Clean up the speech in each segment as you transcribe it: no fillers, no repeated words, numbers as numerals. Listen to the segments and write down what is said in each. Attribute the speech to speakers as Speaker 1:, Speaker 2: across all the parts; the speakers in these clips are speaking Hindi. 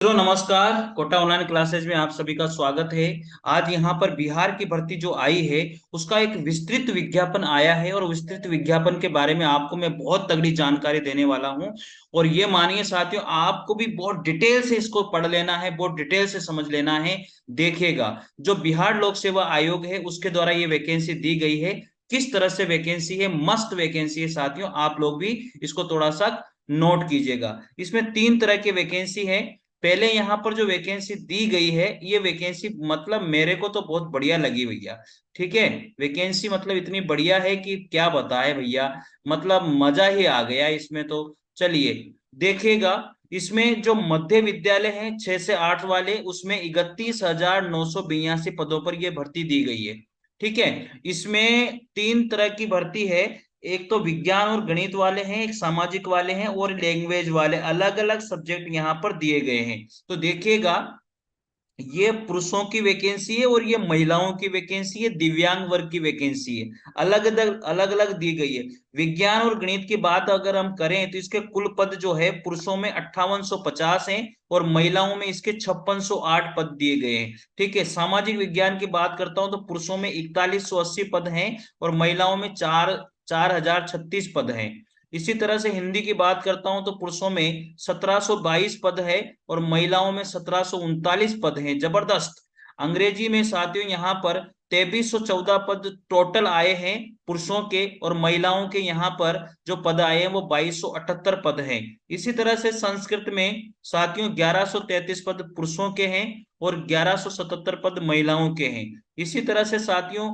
Speaker 1: मित्रों नमस्कार। कोटा ऑनलाइन क्लासेज में आप सभी का स्वागत है। आज यहाँ पर बिहार की भर्ती जो आई है उसका एक विस्तृत विज्ञापन आया है और विस्तृत विज्ञापन के बारे में आपको मैं बहुत तगड़ी जानकारी देने वाला हूँ। और ये मानिए साथियों, आपको भी बहुत डिटेल से इसको पढ़ लेना है, बहुत डिटेल से समझ लेना है। देखिएगा, जो बिहार लोक सेवा आयोग है उसके द्वारा ये वैकेंसी दी गई है। किस तरह से वैकेंसी है, मस्त वैकेंसी है साथियों, आप लोग भी इसको थोड़ा सा नोट कीजिएगा। इसमें तीन तरह की वैकेंसी है। पहले यहाँ पर जो वैकेंसी दी गई है, ये वैकेंसी मतलब मेरे को तो बहुत बढ़िया लगी भैया। ठीक है, वैकेंसी मतलब इतनी बढ़िया है कि क्या बताए भैया, मतलब मजा ही आ गया इसमें तो। चलिए देखिएगा, इसमें जो मध्य विद्यालय है 6 से 8 वाले, उसमें 31,982 पदों पर यह भर्ती दी गई है। ठीक है, इसमें तीन तरह की भर्ती है। एक तो विज्ञान और गणित वाले हैं, एक सामाजिक वाले हैं और लैंग्वेज वाले, अलग अलग सब्जेक्ट यहाँ पर दिए गए हैं। तो देखिएगा, ये पुरुषों की वैकेंसी है और ये महिलाओं की वैकेंसी है, दिव्यांग वर्ग की वैकेंसी है। अलग अलग दी गई है। विज्ञान और गणित की बात अगर हम करें तो इसके कुल पद जो है पुरुषों में 5850 हैं और महिलाओं में इसके 5608 पद दिए गए हैं। ठीक है, सामाजिक विज्ञान की बात करता हूं तो पुरुषों में 4180 पद हैं और महिलाओं में 4036 पद हैं। इसी तरह से हिंदी की बात करता हूं तो पुरुषों में 1722 पद है और महिलाओं में 1739 पद हैं। जबरदस्त। अंग्रेजी में साथियों यहाँ पर 2314 पद टोटल आए हैं पुरुषों के, और महिलाओं के यहाँ पर जो पद आए हैं वो 2278 पद हैं। इसी तरह से संस्कृत में साथियों 1133 पद पुरुषों के हैं और 1177 पद महिलाओं के हैं। इसी तरह से साथियों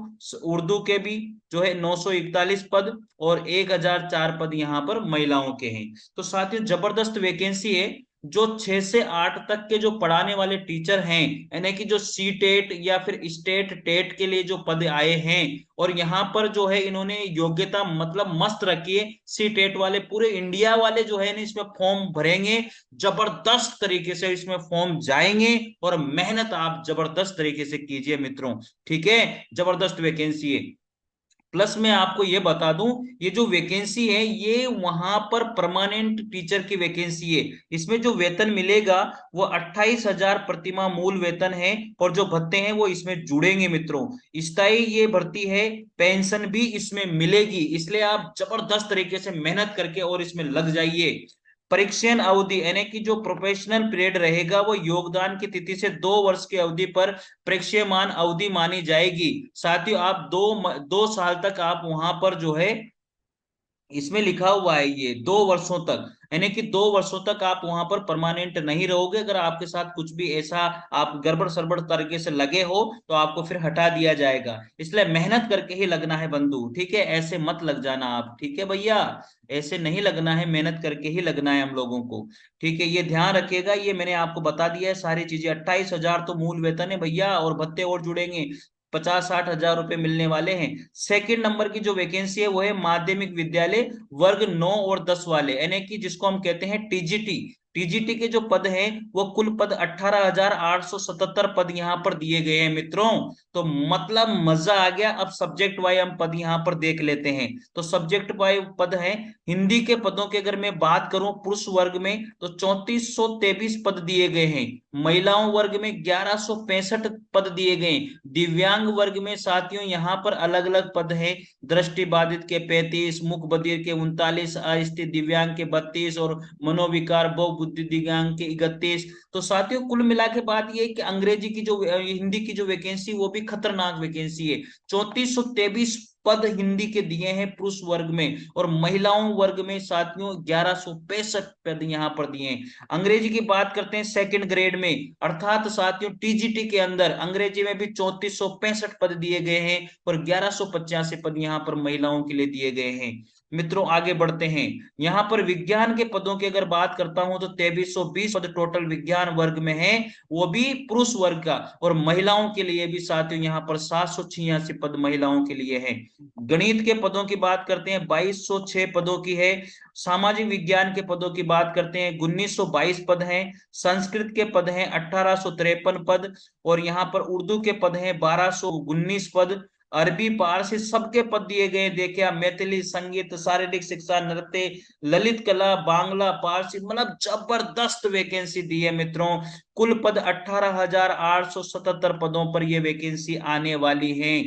Speaker 1: उर्दू के भी जो है 941 पद और 1004 पद यहाँ पर महिलाओं के हैं। तो साथियों जबरदस्त वैकेंसी है। जो 6 से 8 तक के जो पढ़ाने वाले टीचर हैं, यानी कि जो सी टेट या फिर स्टेट टेट के लिए जो पद आए हैं, और यहाँ पर जो है इन्होंने योग्यता मतलब मस्त रखी है। सी टेट वाले पूरे इंडिया वाले जो है ना इसमें फॉर्म भरेंगे, जबरदस्त तरीके से इसमें फॉर्म जाएंगे और मेहनत आप जबरदस्त तरीके से कीजिए मित्रों। ठीक है, जबरदस्त वैकेंसी है। प्लस मैं आपको ये बता दूं, ये जो वैकेंसी है ये वहां पर परमानेंट टीचर की वैकेंसी है। इसमें जो वेतन मिलेगा वो 28,000 प्रतिमाह मूल वेतन है, और जो भत्ते हैं वो इसमें जुड़ेंगे मित्रों। स्थायी ये भर्ती है, पेंशन भी इसमें मिलेगी, इसलिए आप जबरदस्त तरीके से मेहनत करके और इसमें लग जाइए। परीक्षण अवधि यानी कि जो प्रोफेशनल पीरियड रहेगा वो योगदान की तिथि से 2 वर्ष की अवधि पर प्रेक्षयमान अवधि मानी जाएगी। साथियों आप 2 साल तक आप वहां पर जो है, इसमें लिखा हुआ है ये 2 वर्षों तक, यानी कि 2 वर्षों तक आप वहां पर परमानेंट नहीं रहोगे। अगर आपके साथ कुछ भी ऐसा आप गड़बड़ सड़बड़ तरीके से लगे हो तो आपको फिर हटा दिया जाएगा। इसलिए मेहनत करके ही लगना है बंधु, ठीक है, ऐसे मत लग जाना आप। ठीक है भैया, ऐसे नहीं लगना है, मेहनत करके ही लगना है हम लोगों को। ठीक है, ये ध्यान रखिएगा। ये मैंने आपको बता दिया है सारी चीजें। 28,000 तो मूल वेतन है भैया, और भत्ते और जुड़ेंगे, 50-60 हजार रुपए मिलने वाले हैं। सेकंड नंबर की जो वैकेंसी है वो है माध्यमिक विद्यालय वर्ग 9 और 10 वाले, यानी कि जिसको हम कहते हैं टीजीटी। टीजीटी के जो पद हैं वो कुल पद 18,877 पद यहाँ पर दिए गए हैं मित्रों। तो मतलब मजा आ गया। अब सब्जेक्ट वाइज हम पद यहाँ पर देख लेते हैं। तो सब्जेक्ट वाइज पद है, हिंदी के पदों की अगर मैं बात करूं पुरुष वर्ग में तो 3423 पद दिए गए हैं। महिलाओं वर्ग में 1165 पद दिए गए। दिव्यांग वर्ग में साथियों यहाँ पर अलग अलग पद है। दृष्टि बाधित के 35, मूक बधिर के 39, अस्थिर दिव्यांग के 32 और मनोविकार बहुबुद्धि दिव्यांग के 31। तो साथियों कुल मिला के बात यह है कि अंग्रेजी की जो हिंदी की जो वैकेंसी वो भी खतरनाक वैकेंसी है। 3423 पद हिंदी के दिए हैं पुरुष वर्ग में, और महिलाओं वर्ग में साथियों 1165 पद यहाँ पर दिए हैं। अंग्रेजी की बात करते हैं सेकंड ग्रेड में, अर्थात साथियों टीजीटी के अंदर अंग्रेजी में भी 3465 पद दिए गए हैं और 1185 पद यहाँ पर महिलाओं के लिए दिए गए हैं। मित्रों आगे बढ़ते हैं। यहाँ पर विज्ञान के पदों की अगर बात करता हूं तो 2320 पद टोटल विज्ञान वर्ग में है, वो भी पुरुष वर्ग का, और महिलाओं के लिए भी साथियों यहाँ पर 786 पद महिलाओं के लिए है। गणित के पदों की बात करते हैं 2206 पदों की है। सामाजिक विज्ञान के पदों की बात करते हैं 1922 पद हैं। संस्कृत के पद हैं 1853 पद, और यहाँ पर उर्दू के पद हैं 1219 पद। अरबी पारसी सबके पद दिए गए। देखिए आप, मैथिली, संगीत, शारीरिक शिक्षा, नृत्य, ललित कला, बांग्ला, पारसी, मतलब जबरदस्त वैकेंसी दी है मित्रों। कुल पद 18,877 पदों पर ये वैकेंसी आने वाली है।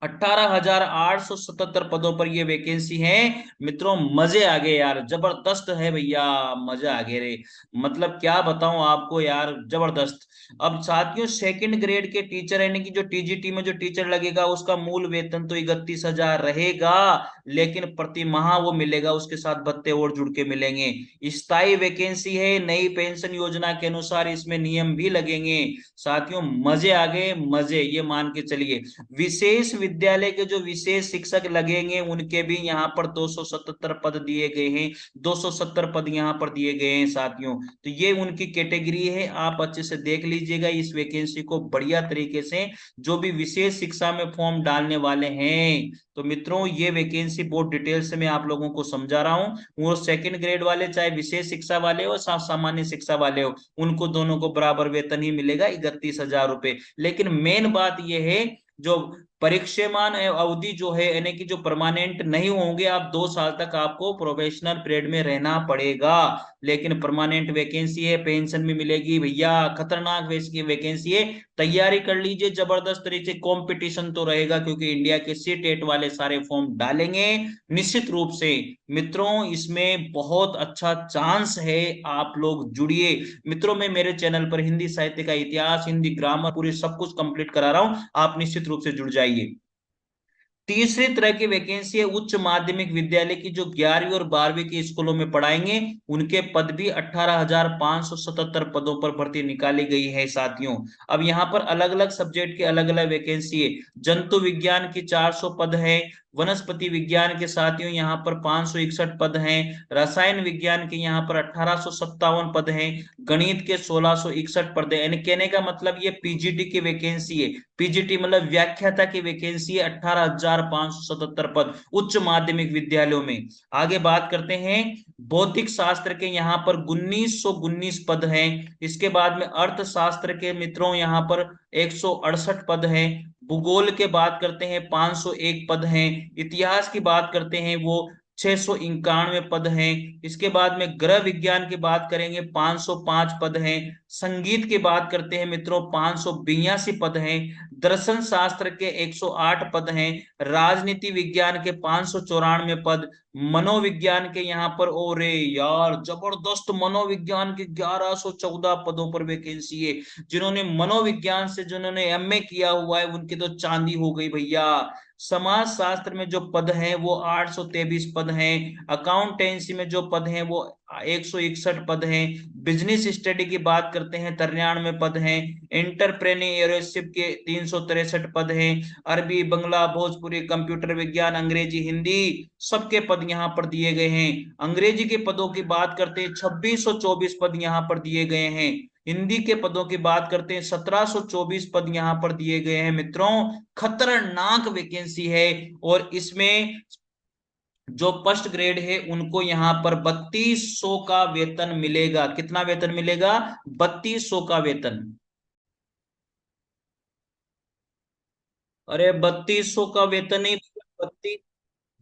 Speaker 1: 18,877 पदों पर ये वैकेंसी है मित्रों। मजे आ गए यार, जबरदस्त है भैया, मजा आ गए रे। मतलब क्या बताऊं आपको यार, जबरदस्त। अब साथियों, सेकंड ग्रेड के टीचर यानी कि जो टीजीटी में जो टीचर लगेगा, उसका मूल वेतन तो 31,000 रहेगा, लेकिन प्रति माह वो मिलेगा, उसके साथ भत्ते और जुड़ के मिलेंगे। स्थायी वैकेंसी है, नई पेंशन योजना के अनुसार इसमें नियम भी लगेंगे। साथियों मजे आ गए, मजे, ये मान के चलिए। विशेष विद्यालय के जो विशेष शिक्षक लगेंगे, उनके भी यहाँ पर 277 पद दिए गए हैं। 270 पद यहाँ पर दिए गए हैं साथियों। तो ये उनकी कैटेगरी है, आप अच्छे से देख लीजिएगा इस वैकेंसी को बढ़िया तरीके से, जो भी विशेष शिक्षा में फॉर्म डालने वाले हैं। तो मित्रों ये वैकेंसी बहुत डिटेल से मैं आप लोगों को समझा रहा हूँ। वो सेकंड ग्रेड वाले, चाहे विशेष शिक्षा वाले हो, सामान्य शिक्षा वाले हो, उनको दोनों को बराबर वेतन ही मिलेगा, 31,000 रुपए। लेकिन मेन बात यह है, जो परीक्षेमान अवधि जो है, यानी कि जो परमानेंट नहीं होंगे आप, 2 साल तक आपको प्रोफेशनल पीरियड में रहना पड़ेगा। लेकिन परमानेंट वैकेंसी है, पेंशन भी मिलेगी भैया, खतरनाक वैकेंसी है। तैयारी कर लीजिए जबरदस्त तरीके से, कंपटीशन तो रहेगा, क्योंकि इंडिया के सी टेट वाले सारे फॉर्म डालेंगे निश्चित रूप से। मित्रों इसमें बहुत अच्छा चांस है, आप लोग जुड़िए। मित्रों मैं मेरे चैनल पर हिंदी साहित्य का इतिहास, हिंदी ग्रामर, पूरी सब कुछ कंप्लीट करा रहा हूं, आप निश्चित रूप से जुड़ जाइए। तीसरी तरह की वैकेंसी है उच्च माध्यमिक विद्यालय की, जो 11वीं और 12वीं के स्कूलों में पढ़ाएंगे, उनके पद भी 18,577 पदों पर भर्ती निकाली गई है साथियों। अब यहाँ पर अलग अलग सब्जेक्ट के अलग अलग वैकेंसी है। जंतु विज्ञान की 400 पद है। वनस्पति विज्ञान के साथियों यहाँ पर 561 पद हैं। रसायन विज्ञान के यहाँ पर 1857 पद हैं। गणित के 1661 पद हैं। यानी कहने का मतलब ये पीजीटी की वैकेंसी है। पीजीटी मतलब व्याख्याता की वैकेंसी है, 18,577 पद उच्च माध्यमिक विद्यालयों में। आगे बात करते हैं, भौतिक शास्त्र के यहाँ पर 1919 पद हैं। इसके बाद में अर्थशास्त्र के मित्रों यहाँ पर 168 पद हैं। भूगोल के बात करते हैं, 501 पद हैं। इतिहास की बात करते हैं, वो 691 पद हैं। इसके बाद में गृह विज्ञान की बात करेंगे, 505 पद हैं। संगीत की बात करते हैं मित्रों, 582 पद हैं। दर्शन शास्त्र के 108 पद हैं। राजनीति विज्ञान के 594 पद। मनोविज्ञान के यहाँ पर, ओरे यार जबरदस्त, मनोविज्ञान के 1114 पदों पर वैकेंसी है। जिन्होंने मनोविज्ञान से, जिन्होंने एमए किया हुआ है, उनकी तो चांदी हो गई भैया। समाज शास्त्र में जो पद हैं वो 823 पद हैं। अकाउंटेंसी में जो पद हैं वो 161 पद हैं। बिजनेस स्टडी की बात करते हैं, 93 पद हैं। एंटरप्रेन्योरशिप के 363 पद हैं। अरबी, बंगला, भोजपुरी, कंप्यूटर विज्ञान, अंग्रेजी, हिंदी, सबके पद यहाँ पर दिए गए हैं। अंग्रेजी के पदों की बात करते हैं, 2624 पद यहाँ पर दिए गए हैं। हिंदी के पदों की बात करते हैं, 1724 पद यहाँ पर दिए गए हैं मित्रों। खतरनाक वैकेंसी है। और इसमें जो फर्स्ट ग्रेड है, उनको यहाँ पर 3200 का वेतन मिलेगा। कितना वेतन मिलेगा? 3200 का वेतन। अरे 3200 का वेतन नहीं,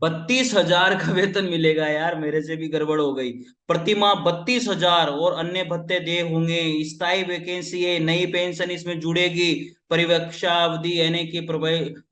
Speaker 1: 32,000 का वेतन मिलेगा यार, मेरे से भी गड़बड़ हो गई। प्रति माह 32,000, और अन्य भत्ते दे होंगे। स्थायी वैकेंसी है, नई पेंशन इसमें जुड़ेगी। परिवीक्षा अवधि यानी कि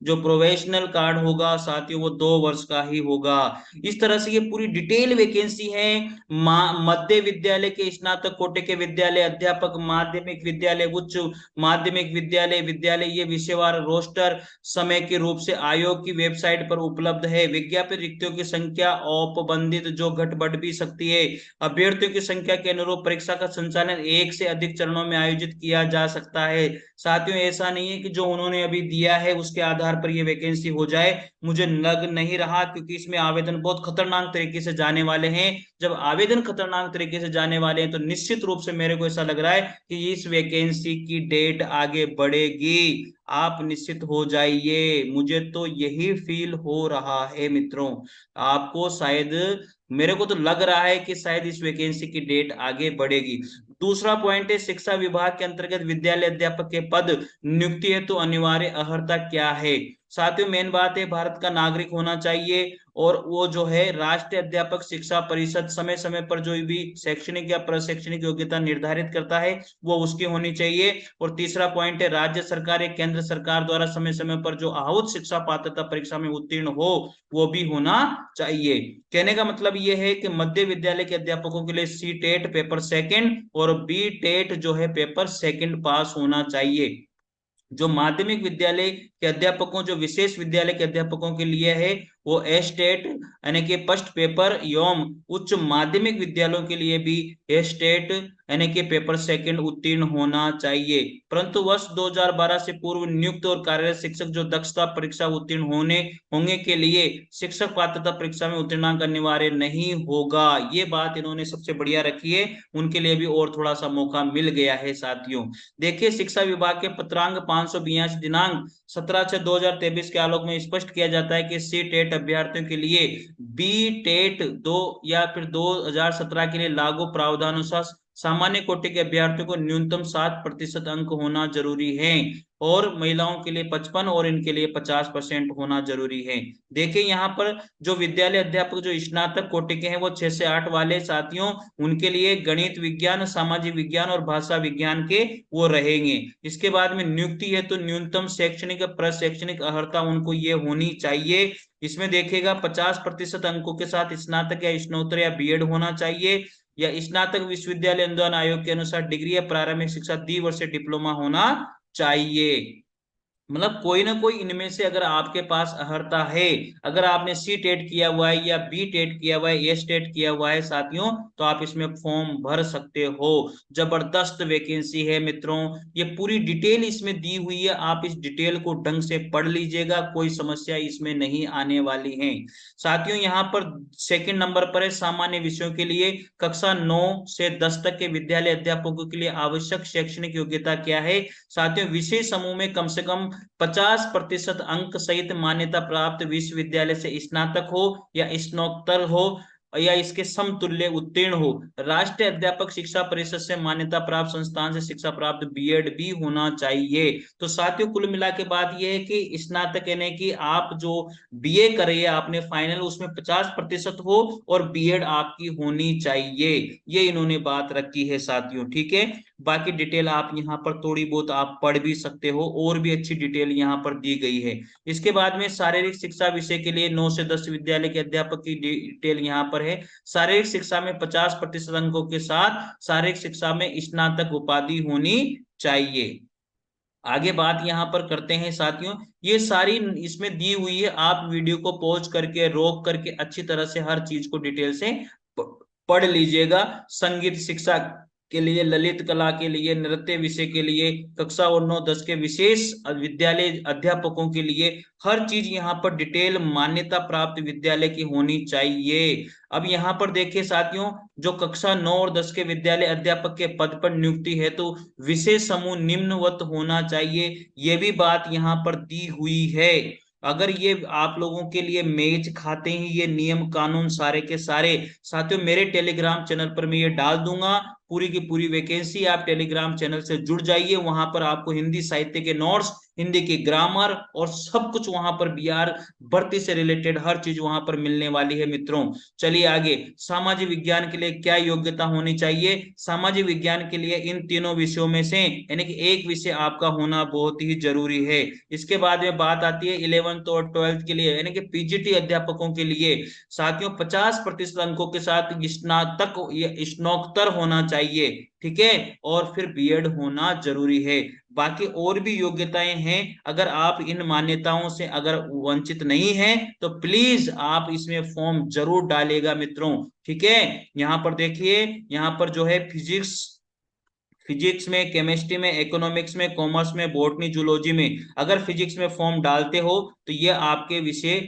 Speaker 1: जो प्रोफेशनल कार्ड होगा साथियों, वो 2 वर्ष का ही होगा। इस तरह से ये पूरी डिटेल वैकेंसी है। मध्य विद्यालय के स्नातक कोटि के विद्यालय, अध्यापक, माध्यमिक विद्यालय, उच्च माध्यमिक विद्यालय, विद्यालय, ये विषयवार रोस्टर समय के रूप से आयोग की वेबसाइट पर उपलब्ध है। विज्ञापित रिक्तियों की संख्या औपबंधित, जो घट बढ़ भी सकती है। अभ्यर्थियों की संख्या के अनुरूप परीक्षा का संचालन एक से अधिक चरणों में आयोजित किया जा सकता है। साथियों ऐसा नहीं है कि जो उन्होंने अभी दिया है उसके आधार पर ये वैकेंसी हो जाए, मुझे लग नहीं रहा, क्योंकि इसमें आवेदन बहुत खतरनाक तरीके से जाने वाले हैं। जब आवेदन खतरनाक तरीके से जाने वाले हैं, तो निश्चित रूप से मेरे को ऐसा लग रहा है कि इस वैकेंसी की डेट आगे बढ़ेगी। आप निश्चित हो जाइए, मुझे तो यही फील हो रहा है मित्रों। आपको शायद, मेरे को तो लग रहा है कि शायद इस वैकेंसी की डेट आगे बढ़ेगी। दूसरा पॉइंट है, शिक्षा विभाग के अंतर्गत विद्यालय अध्यापक के पद नियुक्ति हेतु अनिवार्य अर्हता क्या है। साथियों मेन बात है भारत का नागरिक होना चाहिए, और वो जो है राष्ट्रीय अध्यापक शिक्षा परिषद समय समय पर जो भी शैक्षणिक या प्रशैक्षणिक योग्यता निर्धारित करता है वो उसकी होनी चाहिए। और तीसरा पॉइंट है राज्य सरकार या केंद्र सरकार द्वारा समय समय पर जो आहूत शिक्षा पात्रता परीक्षा में उत्तीर्ण हो वो भी होना चाहिए। कहने का मतलब ये है कि मध्य विद्यालय के अध्यापकों के लिए सी टेट पेपर सेकंड और बी टेट जो है पेपर सेकंड पास होना चाहिए। जो माध्यमिक विद्यालय के अध्यापकों, जो विशेष विद्यालय के अध्यापकों के लिए है वो एस टेट यानी कि फर्स्ट पेपर एवं उच्च माध्यमिक विद्यालयों के लिए भी एस टेट यानी कि पेपर सेकंड उत्तीर्ण होना चाहिए। परंतु वर्ष 2012 से पूर्व नियुक्त और कार्यरत शिक्षक जो दक्षता परीक्षा उत्तीर्ण होने होंगे के लिए शिक्षक पात्रता परीक्षा में उत्तीर्ण अनिवार्य नहीं होगा। ये बात इन्होंने सबसे बढ़िया रखी है, उनके लिए भी और थोड़ा सा मौका मिल गया है साथियों। देखिए शिक्षा विभाग के पत्रांक 582 दिनांक 17/6/2023 के आलोक में स्पष्ट किया जाता है कि सी टेट अभ्यर्थियों के लिए बी टेट 2 या फिर 2017 के लिए लागू प्रावधानुसार सामान्य कोटि के अभ्यर्थियों को न्यूनतम 7% अंक होना जरूरी है, और महिलाओं के लिए 55 और इनके लिए 50% होना जरूरी है। देखिए यहाँ पर जो विद्यालय अध्यापक जो स्नातक कोटि के हैं वो 6 से 8 वाले साथियों, उनके लिए गणित विज्ञान, सामाजिक विज्ञान और भाषा विज्ञान के वो रहेंगे। इसके बाद में नियुक्ति है तो न्यूनतम शैक्षणिक प्रशैक्षणिक अर्हता उनको ये होनी चाहिए। इसमें देखेगा 50% अंकों के साथ स्नातक या स्नातकोत्तर या बीएड होना चाहिए, या स्नातक विश्वविद्यालय अनुदान आयोग के अनुसार डिग्री या प्रारंभिक शिक्षा द्विवर्षीय डिप्लोमा होना चाहिए। मतलब कोई ना कोई इनमें से अगर आपके पास अर्हता है, अगर आपने सी टेट किया हुआ है या बी टेट किया हुआ है, एस टेट किया हुआ है साथियों, तो आप इसमें फॉर्म भर सकते हो। जबरदस्त वैकेंसी है मित्रों, ये पूरी डिटेल इसमें दी हुई है, आप इस डिटेल को ढंग से पढ़ लीजिएगा, कोई समस्या इसमें नहीं आने वाली है साथियों। यहाँ पर सेकंड नंबर पर है सामान्य विषयों के लिए कक्षा 9 से 10 तक के विद्यालय अध्यापकों के लिए आवश्यक शैक्षणिक योग्यता क्या है साथियों। विषय समूह में कम से कम 50% अंक सहित मान्यता प्राप्त विश्वविद्यालय से स्नातक हो या स्नातकोत्तर हो या इसके समतुल्य उत्तीर्ण हो, राष्ट्रीय अध्यापक शिक्षा परिषद से मान्यता प्राप्त संस्थान से शिक्षा प्राप्त बीएड भी होना चाहिए। तो साथियों कुल मिला के बात यह है कि स्नातक यानी कि आप जो बीए करे आपने फाइनल उसमें 50% हो और बीएड आपकी होनी चाहिए, ये इन्होंने बात रखी है साथियों। ठीक है, बाकी डिटेल आप यहाँ पर थोड़ी बहुत आप पढ़ भी सकते हो, और भी अच्छी डिटेल यहाँ पर दी गई है। इसके बाद में शारीरिक शिक्षा विषय के लिए 9 से 10 विद्यालय के अध्यापक की डिटेल यहाँ पर है। शारीरिक शिक्षा में 50% अंकों के साथ शारीरिक शिक्षा में स्नातक उपाधि होनी चाहिए। आगे बात यहाँ पर करते हैं साथियों, ये सारी इसमें दी हुई है, आप वीडियो को पॉज करके रोक करके अच्छी तरह से हर चीज को डिटेल से पढ़ लीजिएगा। संगीत शिक्षा के लिए, ललित कला के लिए, नृत्य विषय के लिए, कक्षा और 9-10 के विशेष विद्यालय अध्यापकों के लिए हर चीज यहाँ पर डिटेल मान्यता प्राप्त विद्यालय की होनी चाहिए। अब यहाँ पर देखिए साथियों, जो कक्षा 9 और 10 के विद्यालय अध्यापक के पद पर नियुक्ति है तो विशेष समूह निम्नवत होना चाहिए, ये भी बात यहाँ पर दी हुई है। अगर ये आप लोगों के लिए मेज खाते हैं ये नियम कानून सारे के सारे साथियों, मेरे टेलीग्राम चैनल पर मैं ये डाल दूंगा पूरी की पूरी वैकेंसी। आप टेलीग्राम चैनल से जुड़ जाइए, वहां पर आपको हिंदी साहित्य के नोट्स, हिंदी की ग्रामर और सब कुछ वहां पर बिहार भर्ती से रिलेटेड हर चीज वहां पर मिलने वाली है मित्रों। चलिए आगे, सामाजिक विज्ञान के लिए क्या योग्यता होनी चाहिए। सामाजिक विज्ञान के लिए इन तीनों विषयों में से यानी कि एक विषय आपका होना बहुत ही जरूरी है। इसके बाद में बात आती है 11th और 12th के लिए यानी कि पीजीटी अध्यापकों के लिए साथियों 50% अंकों के साथ स्नातक या स्नातकोत्तर होना चाहिए। ठीक है, और फिर बीएड होना जरूरी है। बाकी और भी योग्यताएं हैं, अगर आप इन मान्यताओं से अगर वंचित नहीं हैं तो प्लीज आप इसमें फॉर्म जरूर डालेगा मित्रों। ठीक है, यहाँ पर देखिए, यहाँ पर जो है फिजिक्स में, केमिस्ट्री में, इकोनॉमिक्स में, कॉमर्स में, बॉटनी, जूलॉजी में अगर फिजिक्स में फॉर्म डालते हो तो ये आपके विषय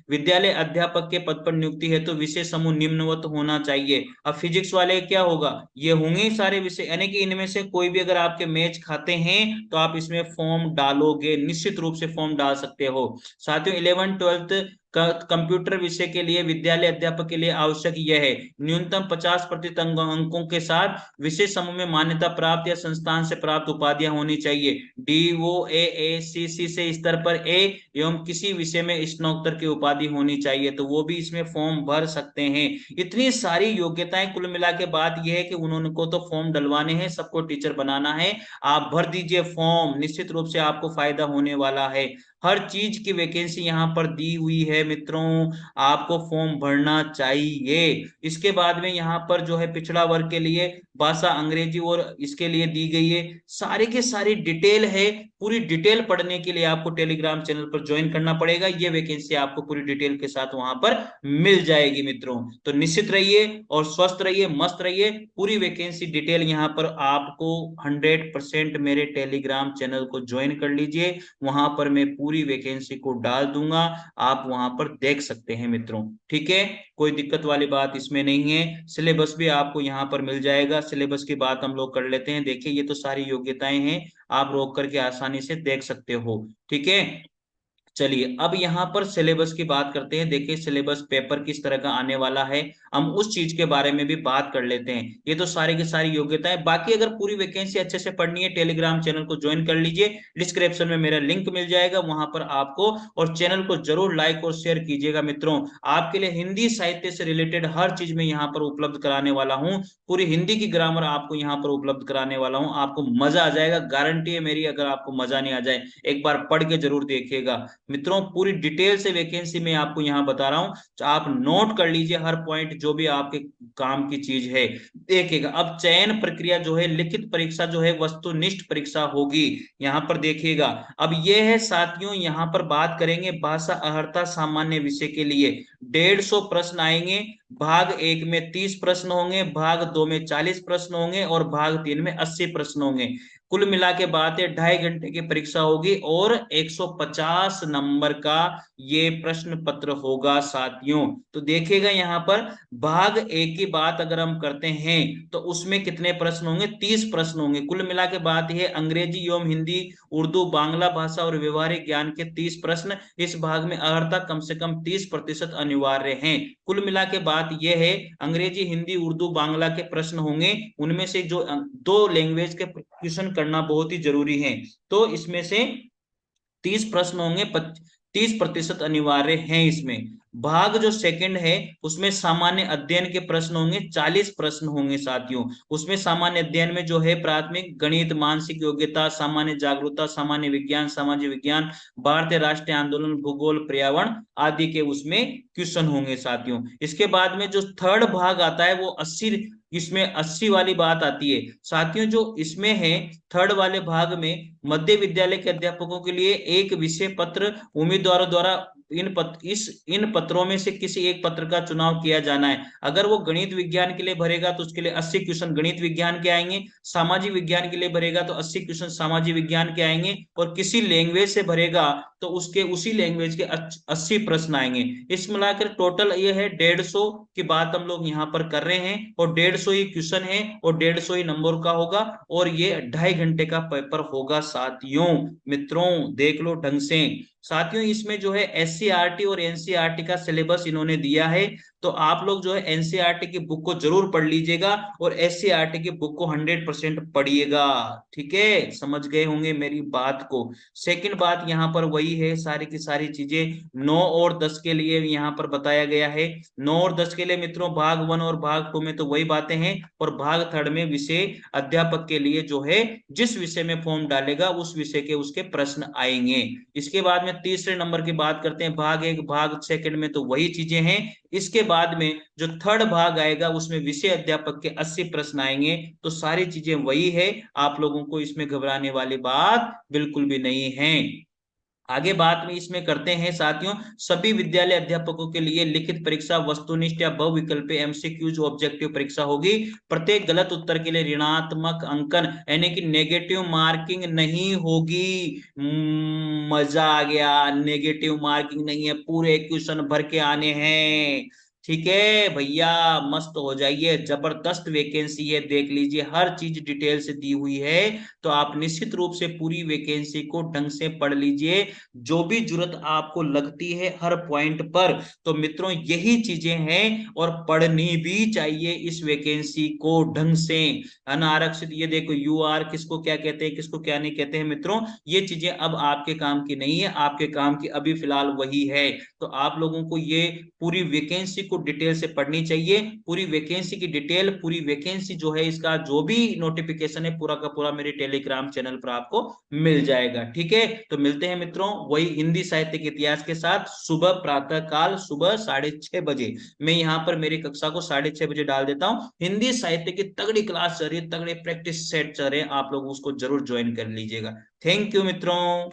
Speaker 1: विद्यालय अध्यापक के पद पर नियुक्ति है तो विषय समूह निम्नवत होना चाहिए। अब फिजिक्स वाले क्या होगा, ये होंगे सारे विषय यानी कि इनमें से कोई भी अगर आपके मैच खाते हैं तो आप इसमें फॉर्म डालोगे, निश्चित रूप से फॉर्म डाल सकते हो। साथियों 11th 12th कंप्यूटर विषय के लिए विद्यालय अध्यापक के लिए आवश्यक यह है, न्यूनतम 50% अंकों के साथ विषय समूह में मान्यता प्राप्त या संस्थान से प्राप्त उपाधियां होनी चाहिए। DOAACC से स्तर पर ए एवं किसी विषय में स्नातकोत्तर की उपाधि होनी चाहिए, तो वो भी इसमें फॉर्म भर सकते हैं। इतनी सारी योग्यताएं कुल मिला के बात यह है कि उन्होंने को तो फॉर्म डलवाने हैं, सबको टीचर बनाना है। आप भर दीजिए फॉर्म, निश्चित रूप से आपको फायदा होने वाला है। हर चीज की वैकेंसी यहाँ पर दी हुई है मित्रों, आपको फॉर्म भरना चाहिए। इसके बाद में यहाँ पर जो है पिछड़ा वर्ग के लिए भाषा अंग्रेजी और इसके लिए दी गई है, सारे के सारी डिटेल है। पूरी डिटेल पढ़ने के लिए आपको टेलीग्राम चैनल पर ज्वाइन करना पड़ेगा, ये वैकेंसी आपको पूरी डिटेल के साथ वहां पर मिल जाएगी मित्रों। तो निश्चित रहिए और स्वस्थ रहिए, मस्त रहिए। पूरी वैकेंसी डिटेल यहाँ पर आपको 100% मेरे टेलीग्राम चैनल को ज्वाइन कर लीजिए, वहां पर मैं पूरी वैकेंसी को डाल दूंगा, आप वहां पर देख सकते हैं मित्रों। ठीक है, कोई दिक्कत वाली बात इसमें नहीं है। सिलेबस भी आपको यहाँ पर मिल जाएगा। सिलेबस की बात हम लोग कर लेते हैं। देखिए ये तो सारी योग्यताएं हैं, आप रोक करके आसानी से देख सकते हो। ठीक है, चलिए अब यहाँ पर सिलेबस की बात करते हैं। देखिए सिलेबस पेपर किस तरह का आने वाला है, हम उस चीज के बारे में भी बात कर लेते हैं। ये तो सारी की सारी योग्यताएं, बाकी अगर पूरी वैकेंसी अच्छे से पढ़नी है टेलीग्राम चैनल को ज्वाइन कर लीजिए, डिस्क्रिप्शन में मेरा लिंक मिल जाएगा वहां पर आपको। और चैनल को जरूर लाइक और शेयर कीजिएगा मित्रों, आपके लिए हिंदी साहित्य से रिलेटेड हर चीज में यहाँ पर उपलब्ध कराने वाला हूँ। पूरी हिंदी की ग्रामर आपको यहाँ पर उपलब्ध कराने वाला हूँ, आपको मजा आ जाएगा, गारंटी है मेरी। अगर आपको मजा नहीं आ जाए, एक बार पढ़ के जरूर देखिएगा मित्रों। पूरी डिटेल से वैकेंसी में आपको यहां बता रहा हूं, तो आप नोट कर लीजिए हर पॉइंट जो भी आपके काम की चीज है। देखिएगा अब चयन प्रक्रिया जो है, लिखित परीक्षा जो है वस्तुनिष्ठ परीक्षा होगी। यहां पर देखिएगा, अब ये है साथियों, यहां पर बात करेंगे भाषा अहर्ता सामान्य विषय के लिए 150 प्रश्न आएंगे। भाग एक में 30 प्रश्न होंगे, भाग दो में 40 प्रश्न होंगे और भाग तीन में 80 प्रश्न होंगे। कुल मिला के बात है 2.5 घंटे की परीक्षा होगी और 150 नंबर का ये प्रश्न पत्र होगा साथियों। तो देखिएगा यहाँ पर भाग एक की बात अगर हम करते हैं तो उसमें कितने प्रश्न होंगे, 30 प्रश्न होंगे। कुल मिला के बात है अंग्रेजी एवं हिंदी उर्दू बांग्ला भाषा और व्यवहारिक ज्ञान के 30 प्रश्न। इस भाग में अर्हता कम से कम 30% अनिवार्य है। कुल मिला के बात यह है, अंग्रेजी हिंदी उर्दू बांग्ला के प्रश्न होंगे, उनमें से जो दो लैंग्वेज के क्वेश्चन करना बहुत ही जरूरी है। तो इसमें से 30 प्रश्न होंगे, 30% अनिवार्य हैं इसमें। भाग जो सेकंड है उसमें सामान्य अध्ययन के प्रश्न होंगे, 40 प्रश्न होंगे साथियों। उसमें सामान्य अध्ययन में जो है प्राथमिक गणित, मानसिक योग्यता, सामान्य जागरूकता, सामान्य विज्ञान, सामाजिक विज्ञान, भारतीय राष्ट्रीय आंदोलन, भूगोल, पर्यावरण आदि के उसमें क्वेश्चन होंगे साथियों। इसके बाद में जो थर्ड भाग आता है वो 80, इसमें 80 वाली बात आती है साथियों। जो इसमें है थर्ड वाले भाग में मध्य विद्यालय के अध्यापकों के लिए एक विषय पत्र उम्मीदवारों द्वारा इन पत्रों में से किसी एक पत्र का चुनाव किया जाना है। अगर वो गणित विज्ञान के लिए भरेगा तो उसके लिए 80 क्वेश्चन गणित विज्ञान के आएंगे, सामाजिक विज्ञान के लिए भरेगा तो 80 क्वेश्चन सामाजिक विज्ञान के आएंगे, और किसी लैंग्वेज से भरेगा तो उसके उसी लैंग्वेज के 80 प्रश्न आएंगे। इस मिलाकर टोटल ये है 150 की बात हम लोग यहाँ पर कर रहे हैं, और 150 ही क्वेश्चन है और 150 ही नंबर का होगा, और ये 2.5 घंटे का पेपर होगा साथियों। मित्रों देख लो ढंग से साथियों, इसमें जो है SCERT और NCERT का सिलेबस इन्होंने दिया है, तो आप लोग जो है NCERT की बुक को जरूर पढ़ लीजिएगा और SCERT की बुक को 100% पढ़िएगा। ठीक है, समझ गए होंगे मेरी बात को। सेकंड बात यहाँ पर वही है, सारी की सारी चीजें 9 और 10 के लिए यहाँ पर बताया गया है। 9 और 10 के लिए मित्रों भाग 1 और भाग 2 में तो वही बातें हैं, और भाग थर्ड में विषय अध्यापक के लिए जो है जिस विषय में फॉर्म डालेगा उस विषय के उसके प्रश्न आएंगे। इसके बाद में तीसरे नंबर की बात करते हैं, भाग एक भाग सेकंड में तो वही चीजें हैं। इसके बाद में जो थर्ड भाग आएगा उसमें विषय अध्यापक के 80 प्रश्न आएंगे। तो सारी चीजें वही है, आप लोगों को इसमें घबराने वाली बात बिल्कुल भी नहीं है। आगे बात में इसमें करते हैं साथियों, सभी विद्यालय अध्यापकों के लिए लिखित परीक्षा वस्तुनिष्ठ या बहुविकल्पीय MCQ ऑब्जेक्टिव परीक्षा होगी। प्रत्येक गलत उत्तर के लिए ऋणात्मक अंकन यानी कि नेगेटिव मार्किंग नहीं होगी। मजा आ गया, नेगेटिव मार्किंग नहीं है, पूरे क्वेश्चन भर के आने हैं। ठीक है भैया, मस्त हो जाइए, जबरदस्त वैकेंसी है, देख लीजिए हर चीज डिटेल से दी हुई है। तो आप निश्चित रूप से पूरी वैकेंसी को ढंग से पढ़ लीजिए, जो भी जरूरत आपको लगती है हर पॉइंट पर। तो मित्रों यही चीजें हैं, और पढ़नी भी चाहिए इस वैकेंसी को ढंग से। अनारक्षित, ये देखो यूआर किसको क्या कहते हैं, किसको क्या नहीं कहते हैं मित्रों, ये चीजें अब आपके काम की नहीं है, आपके काम की अभी फिलहाल वही है। तो आप लोगों को ये पूरी वैकेंसी को डिटेल से पढ़नी चाहिए, पूरी वैकेंसी की डिटेल, पूरी वैकेंसी जो है इसका जो भी नोटिफिकेशन है पूरा का पूरा मेरे टेलीग्राम चैनल पर आपको मिल जाएगा। ठीक है, तो मिलते हैं मित्रों वही हिंदी साहित्य के इतिहास के साथ, सुबह प्रातः काल सुबह 6:30 बजे। मैं यहाँ पर मेरी कक्षा को 6:30 बजे डाल देता हूँ। हिंदी साहित्य की तगड़ी क्लास चल रही है, तगड़े प्रैक्टिस सेट चल रहे हैं, आप लोग उसको जरूर ज्वाइन कर लीजिएगा। थैंक यू मित्रों।